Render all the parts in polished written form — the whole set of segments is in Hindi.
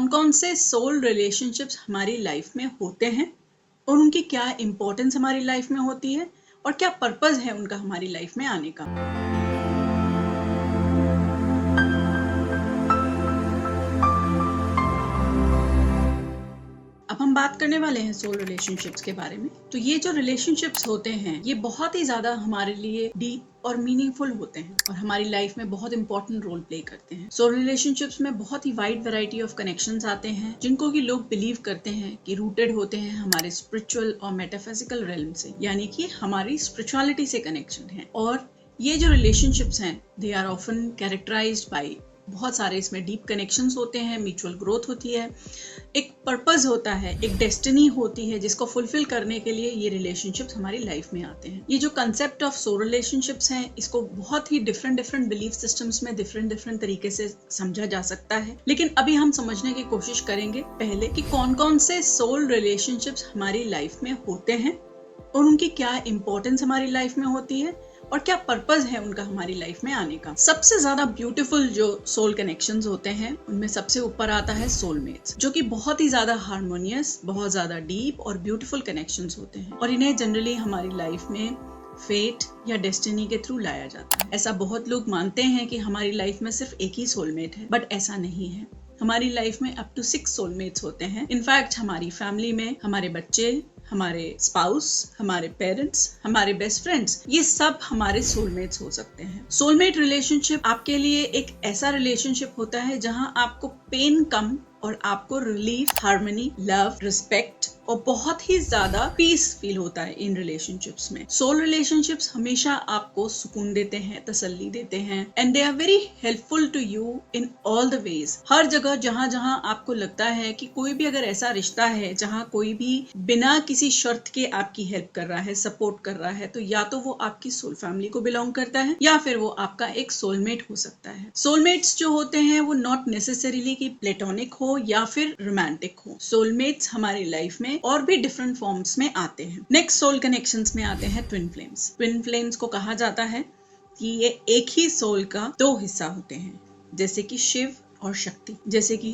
कौन कौन से सोल रिलेशनशिप्स हमारी लाइफ में होते हैं और उनकी क्या इम्पोर्टेंस हमारी लाइफ में होती है और क्या पर्पस है उनका हमारी लाइफ में आने का। अब हम बात करने वाले हैं सोल रिलेशनशिप्स के बारे में। तो ये जो रिलेशनशिप्स होते हैं ये बहुत ही ज्यादा हमारे लिए डीप और मीनिंगफुल होते हैं और हमारी लाइफ में बहुत इंपॉर्टेंट रोल प्ले करते हैं। सोल रिलेशनशिप्स में बहुत ही वाइड वैरायटी ऑफ कनेक्शंस आते हैं जिनको कि लोग बिलीव करते हैं कि रूटेड होते हैं हमारे स्पिरिचुअल और मेटाफिजिकल रेल्म से, यानी कि हमारी स्पिरिचुअलिटी से कनेक्शन है। और ये जो रिलेशनशिप्स हैं they are often characterized by बहुत सारे इसमें डीप कनेक्शंस होते हैं, म्यूचुअल ग्रोथ होती है, एक पर्पस होता है, एक डेस्टिनी होती है जिसको फुलफिल करने के लिए ये रिलेशनशिप्स हमारी लाइफ में आते हैं। ये जो कंसेप्ट ऑफ सोल रिलेशनशिप्स हैं इसको बहुत ही डिफरेंट बिलीफ सिस्टम्स में डिफरेंट तरीके से समझा जा सकता है, लेकिन अभी हम समझने की कोशिश करेंगे पहले कि कौन कौन से सोल रिलेशनशिप्स हमारी लाइफ में होते हैं और उनकी क्या इम्पोर्टेंस हमारी लाइफ में होती है और क्या पर्पस है उनका हमारी लाइफ में आने का। सबसे ज्यादा ब्यूटीफुल जो सोल कनेक्शंस होते हैं उनमें सबसे ऊपर आता है सोलमेट्स, जो कि बहुत ही ज्यादा हार्मोनियस, बहुत ज्यादा डीप और ब्यूटीफुल कनेक्शंस होते हैं और इन्हें जनरली हमारी लाइफ में फेट या डेस्टिनी के थ्रू लाया जाता है। ऐसा बहुत लोग मानते हैं कि हमारी लाइफ में सिर्फ एक ही सोलमेट है, बट ऐसा नहीं है। हमारी लाइफ में अप टू 6 सोलमेट्स होते हैं। इनफैक्ट हमारी फैमिली में हमारे बच्चे, हमारे स्पाउस, हमारे पेरेंट्स, हमारे बेस्ट फ्रेंड्स, ये सब हमारे सोलमेट्स हो सकते हैं। सोलमेट रिलेशनशिप आपके लिए एक ऐसा रिलेशनशिप होता है जहां आपको पेन कम और आपको रिलीफ, हार्मनी, लव, रिस्पेक्ट और बहुत ही ज्यादा पीस फील होता है इन रिलेशनशिप्स में। सोल रिलेशनशिप्स हमेशा आपको सुकून देते हैं, तसल्ली देते हैं and they are very helpful to you in all the ways. हर जगह जहां जहां आपको लगता है कि कोई भी अगर ऐसा रिश्ता है जहां कोई भी बिना किसी शर्त के आपकी हेल्प कर रहा है, सपोर्ट कर रहा है, तो या तो वो आपकी सोल फैमिली को बिलोंग करता है या फिर वो आपका एक सोलमेट हो सकता है। सोलमेट्स जो होते हैं वो नॉट नेसेसरीली कि प्लेटोनिक हो या फिर रोमांटिक हो। सोलमेट्स हमारी लाइफ में और भी डिफरेंट फॉर्म्स में आते हैं। नेक्स्ट सोल कनेक्शंस में आते हैं ट्विन फ्लेम्स। ट्विन फ्लेम्स को कहा जाता है कि ये एक ही सोल का 2 हिस्सा होते हैं, जैसे कि शिव और शक्ति, जैसे कि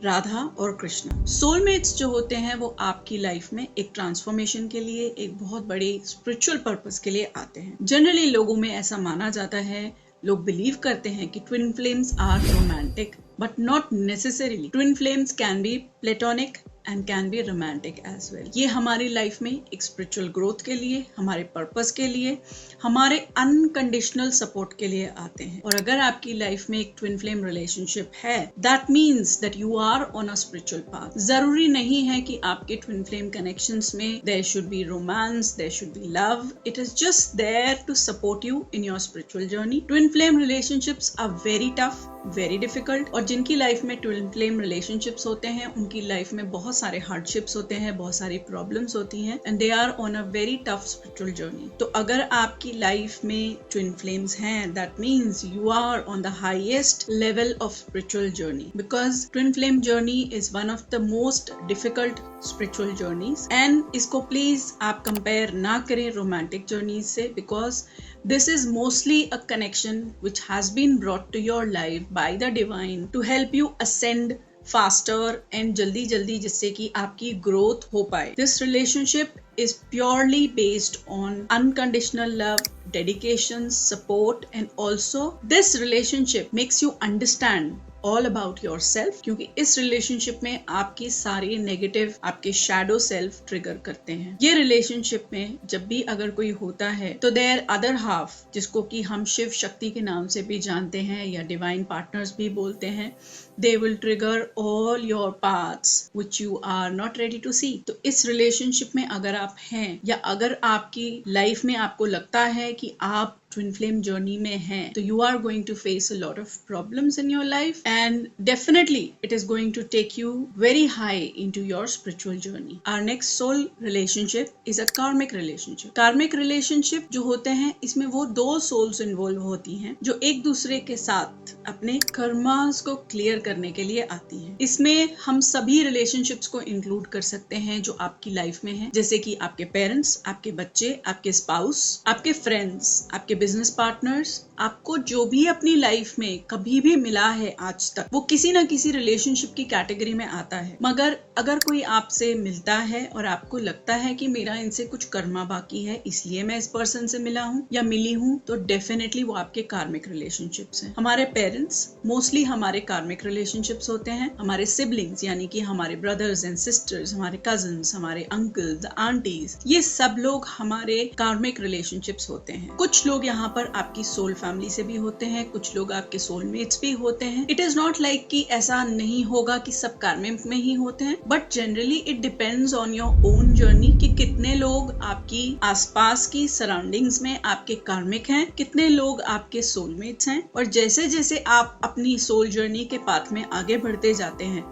राधा और कृष्णा। सोलमेट्स जो होते हैं वो आपकी लाइफ में एक ट्रांसफॉर्मेशन के लिए, एक बहुत बड़े स्पिरिचुअल पर्पस के लिए आते हैं। जनरली लोगों में ऐसा माना जाता है, लोग बिलीव करते हैं कि twin flames are romantic, but not necessarily. Twin flames can be platonic and can be romantic as well. ये हमारी लाइफ में एक स्पिरिचुअल ग्रोथ के लिए, हमारे पर्पस के लिए, हमारे अनकंडीशनल सपोर्ट के लिए आते हैं। और अगर आपकी लाइफ में एक ट्विन फ्लेम रिलेशनशिप है, that means that you are on a spiritual path. जरूरी नहीं है कि आपके ट्विन फ्लेम कनेक्शंस में there should be romance, there should be love. It is just there to support you in your spiritual journey. Twin flame relationships are very tough, very difficult, और जिनकी लाइफ में ट्विन फ्लेम रिलेशनशिप्स होते हैं उनकी लाइफ में बहुत सारे हार्डशिप्स होते हैं, बहुत सारी प्रॉब्लम्स होती हैं and they are on a very tough spiritual journey. तो अगर आपकी लाइफ में ट्विन फ्लेम्स हैं, that means you are on the highest level of spiritual journey, because twin flame journey is one of the most difficult spiritual journeys. And इसको प्लीज आप कंपेयर ना करें रोमांटिक जर्नीज से, because this is mostly a connection which has been brought to your life by the divine to help you ascend faster and जल्दी जिससे कि आपकी growth हो पाए। This relationship is purely based on unconditional love, dedication, support, and also this relationship makes you understand all about yourself, क्योंकि इस रिलेशनशिप में आपकी सारी नेगेटिव, आपके शैडो सेल्फ ट्रिगर करते हैं। ये रिलेशनशिप में जब भी अगर कोई होता है तो देयर अदर हाफ, जिसको कि हम शिव शक्ति के नाम से भी जानते हैं या डिवाइन पार्टनर्स भी बोलते हैं, they will trigger all your paths which you are not ready to see. तो इस रिलेशनशिप में अगर आप हैं या अगर आपकी लाइफ में आपको लगता है कि आप twin flame journey में हैं, तो you are going to face a lot of problems in your life and definitely it is going to take you very high into your spiritual journey. Our next soul relationship is a karmic relationship. Karmic relationship जो होते हैं इसमें वो 2 souls involve होती हैं जो एक दूसरे के साथ अपने कर्मास को क्लियर करने के लिए आती है। इसमें हम सभी रिलेशनशिप्स को इंक्लूड कर सकते हैं जो आपकी लाइफ में है, जैसे कि आपके पेरेंट्स, आपके बच्चे, आपके स्पाउस, आपके फ्रेंड्स, आपके बिजनेस पार्टनर्स। आपको जो भी अपनी लाइफ में कभी भी मिला है आज तक, वो किसी ना किसी रिलेशनशिप की कैटेगरी में आता है। मगर अगर कोई आपसे मिलता है और आपको लगता है कि मेरा इनसे कुछ कर्मा बाकी है, इसलिए मैं इस पर्सन से मिला हूँ या मिली हूँ, तो डेफिनेटली वो आपके कार्मिक रिलेशनशिप्स हैं। हमारे पेरेंट्स मोस्टली हमारे कार्मिक रिलेशनशिप्स होते हैं। हमारे सिबलिंग्स यानी कि हमारे ब्रदर्स एंड सिस्टर्स, हमारे कजन्स, हमारे अंकल्स, आंटीज, ये सब लोग हमारे कार्मिक रिलेशनशिप्स होते हैं। कुछ लोग यहाँ पर आपकी सोल फैमिली से भी होते हैं, कुछ लोग आपके सोलमेट्स भी होते हैं। इट इज नॉट लाइक कि ऐसा नहीं होगा कि सब कार्मिक में ही होते हैं, but generally it depends on your own journey कि कितने लोग आपकी आसपास की सराउंडिंग्स में आपके कार्मिक हैं, कितने लोग आपके सोलमेट्स हैं। और जैसे जैसे आप अपनी सोल जर्नी के पाथ में आगे बढ़ते जाते हैं,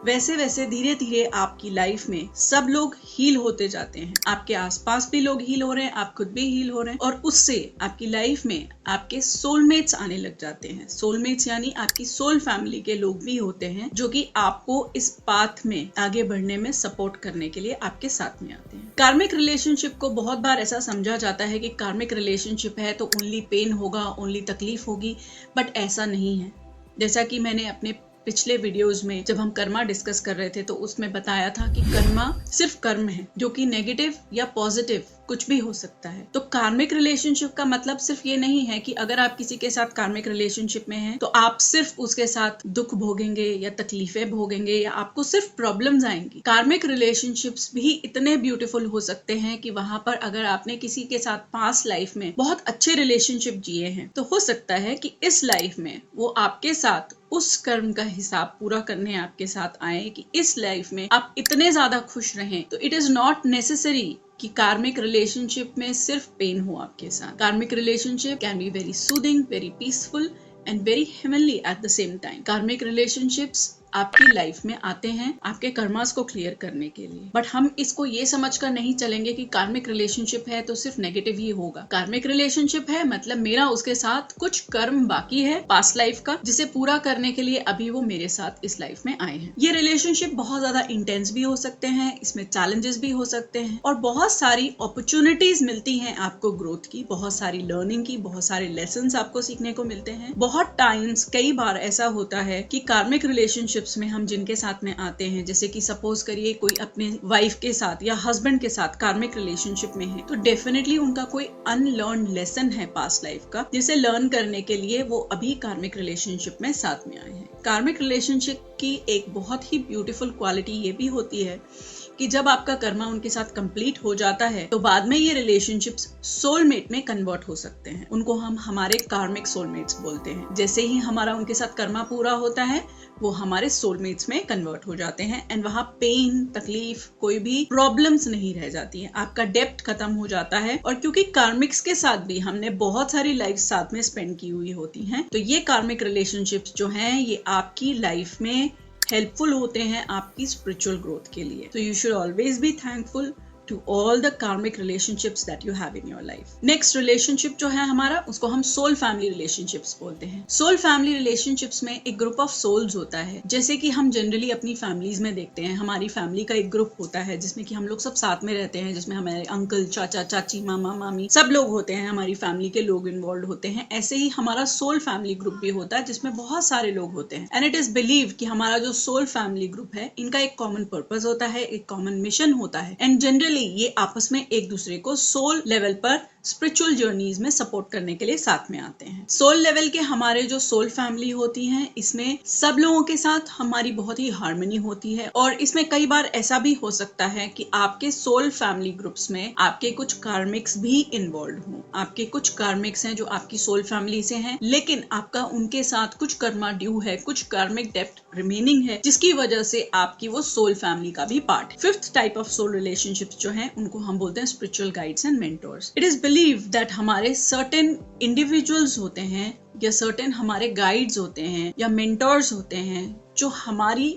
वैसे वैसे धीरे धीरे आपकी लाइफ में सब लोग हील होते जाते हैं। आपके आसपास भी लोग हील हो रहे हैं, आप खुद भी हील हो रहे हैं, और उससे आपकी लाइफ में आपके सोलमेट्स आने लग जाते हैं। सोलमेट्स यानी आपकी सोल फैमिली के लोग भी होते हैं जो कि आपको इस पाथ में आगे बढ़ने में सपोर्ट करने के लिए आपके साथ में आते हैं। कार्मिक रिलेशनशिप को बहुत बार ऐसा समझा जाता है कि कार्मिक रिलेशनशिप है तो ओनली पेन होगा, ओनली तकलीफ होगी, बट ऐसा नहीं है। जैसा कि मैंने अपने पिछले वीडियोस में जब हम कर्मा डिस्कस कर रहे थे तो उसमें बताया था कि कर्मा सिर्फ कर्म है, जो कि नेगेटिव या पॉजिटिव कुछ भी हो सकता है। तो कार्मिक रिलेशनशिप का मतलब सिर्फ ये नहीं है कि अगर आप किसी के साथ कार्मिक रिलेशनशिप में हैं तो आप सिर्फ उसके साथ दुख भोगेंगे या तकलीफें भोगेंगे या आपको सिर्फ प्रॉब्लम्स आएंगी। कार्मिक रिलेशनशिप्स भी इतने ब्यूटीफुल हो सकते हैं कि वहां पर अगर आपने किसी के साथ पास्ट लाइफ में बहुत अच्छे रिलेशनशिप जिए हैं तो हो सकता है कि इस लाइफ में वो आपके साथ उस कर्म का हिसाब पूरा करने आपके साथ आए कि इस लाइफ में आप इतने ज्यादा खुश रहें। तो इट इज नॉट नेसेसरी कि कार्मिक रिलेशनशिप में सिर्फ पेन हो आपके साथ। कार्मिक relationship can be very soothing, very peaceful and very heavenly at the same time. कार्मिक रिलेशनशिप्स आपकी लाइफ में आते हैं आपके कर्मास को क्लियर करने के लिए, बट हम इसको ये समझकर नहीं चलेंगे कि कार्मिक रिलेशनशिप है तो सिर्फ नेगेटिव ही होगा। कार्मिक रिलेशनशिप है मतलब मेरा उसके साथ कुछ कर्म बाकी है पास्ट लाइफ का, जिसे पूरा करने के लिए अभी वो मेरे साथ इस लाइफ में आए हैं। ये रिलेशनशिप बहुत ज्यादा इंटेंस भी हो सकते हैं, इसमें चैलेंजेस भी हो सकते हैं और बहुत सारी अपॉर्चुनिटीज मिलती हैं आपको ग्रोथ की, बहुत सारी लर्निंग की, बहुत सारे लेसन्स आपको सीखने को मिलते हैं। बहुत टाइम्स कई बार ऐसा होता है कि कार्मिक रिलेशनशिप में हम जिनके साथ में आते हैं, जैसे कि सपोज करिए कोई अपने वाइफ के साथ या हस्बैंड के साथ कार्मिक रिलेशनशिप में है, तो डेफिनेटली उनका कोई अनलर्न लेसन है पास्ट लाइफ का, जिसे लर्न करने के लिए वो अभी कार्मिक रिलेशनशिप में साथ में आए हैं। कार्मिक रिलेशनशिप की एक बहुत ही ब्यूटीफुल क्वालिटी ये भी होती है कि जब आपका कर्मा उनके साथ कंप्लीट हो जाता है तो बाद में ये रिलेशनशिप्स सोलमेट में कन्वर्ट हो सकते हैं। उनको हम हमारे कार्मिक सोलमेट्स बोलते हैं। जैसे ही हमारा उनके साथ कर्मा पूरा होता है वो हमारे सोलमेट्स में कन्वर्ट हो जाते हैं एंड वहाँ पेन, तकलीफ, कोई भी प्रॉब्लम्स नहीं रह जाती है, आपका डेप्थ खत्म हो जाता है। और क्योंकि कार्मिक्स के साथ भी हमने बहुत सारी लाइफ साथ में स्पेंड की हुई होती हैं, तो ये कार्मिक रिलेशनशिप्स जो हैं ये आपकी लाइफ में हेल्पफुल होते हैं आपकी स्पिरिचुअल ग्रोथ के लिए। तो you should always be thankful to all the karmic relationships that you have in your life. Next relationship जो है हमारा, उसको हम soul family relationships बोलते हैं। soul family relationships में एक group of souls होता है, जैसे कि हम जनरली अपनी families में देखते हैं, हमारी family का एक ग्रुप होता है जिसमें कि हम लोग सब साथ में रहते हैं, जिसमें हमारे अंकल, चाचा, चाची, मामा, मामी सब लोग होते हैं, हमारी family के लोग इन्वॉल्व होते हैं। ऐसे ही हमारा soul family ग्रुप भी होता है जिसमें बहुत सारे लोग होते हैं and it is believed कि हमारा जो soul family ग्रुप है इनका एक common purpose होता है, एक common mission होता है and generally ये आपस में एक दूसरे को सोल लेवल पर स्पिरिचुअल जर्नीज में सपोर्ट करने के लिए साथ में आते हैं। सोल लेवल के हमारे जो सोल फैमिली होती हैं, इसमें सब लोगों के साथ हमारी बहुत ही हार्मनी होती है और इसमें कई बार ऐसा भी हो सकता है कि आपके सोल फैमिली ग्रुप्स में आपके कुछ कार्मिक्स भी इन्वॉल्व हों। आपके कुछ कार्मिक्स हैं जो आपकी सोल फैमिली से हैं, लेकिन आपका उनके साथ कुछ कर्मा ड्यू है, कुछ कार्मिक डेप्थ रिमेनिंग है, जिसकी वजह से आपकी वो सोल फैमिली का भी पार्ट है। Fifth type of soul relationships जो हैं उनको हम बोलते हैं spiritual guides and mentors. It is believe that हमारे सर्टेन इंडिविजुअल्स होते हैं या सर्टेन हमारे गाइड्स होते हैं या मेंटोर्स होते हैं जो हमारी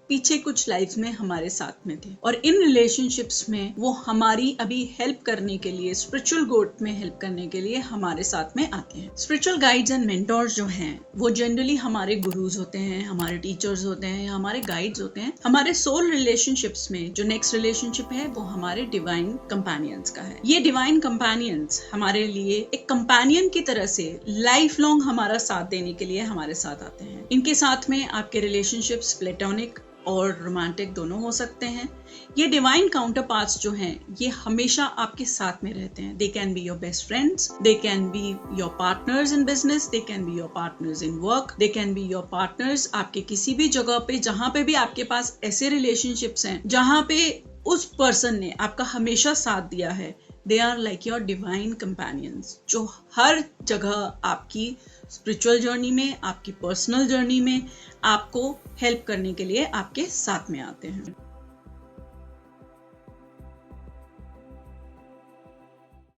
पीछे कुछ लाइफ में हमारे साथ में थे, और इन रिलेशनशिप्स में वो हमारी अभी हेल्प करने के लिए, स्पिरिचुअल ग्रोथ में हेल्प करने के लिए हमारे साथ में आते हैं। स्पिरिचुअल गाइड्स एंड मेंटोर्स जो हैं वो जनरली हमारे गुरुज होते हैं, हमारे टीचर्स होते हैं, हमारे गाइड्स होते हैं। हमारे सोल रिलेशनशिप्स में जो नेक्स्ट रिलेशनशिप है वो हमारे डिवाइन कंपेनियंस का है। ये डिवाइन कंपेनियंस हमारे लिए एक कंपेनियन की तरह से लाइफ लॉन्ग हमारा साथ देने के लिए हमारे साथ आते हैं। इनके साथ में आपके रिलेशनशिप्स प्लेटोनिक और रोमांटिक दोनों हो सकते हैं। ये डिवाइन काउंटर पार्ट्स जो हैं ये हमेशा आपके साथ में रहते हैं। They can be your best friends, they can be your partners in business, they can be your partners in work, they can be your partners आपके किसी भी जगह पे जहां पे भी आपके पास ऐसे रिलेशनशिप्स हैं जहां पे उस पर्सन ने आपका हमेशा साथ दिया है। They are like your divine companions जो हर जगह आपकी स्पिरिचुअल जर्नी में, आपकी पर्सनल जर्नी में आपको हेल्प करने के लिए आपके साथ में आते हैं।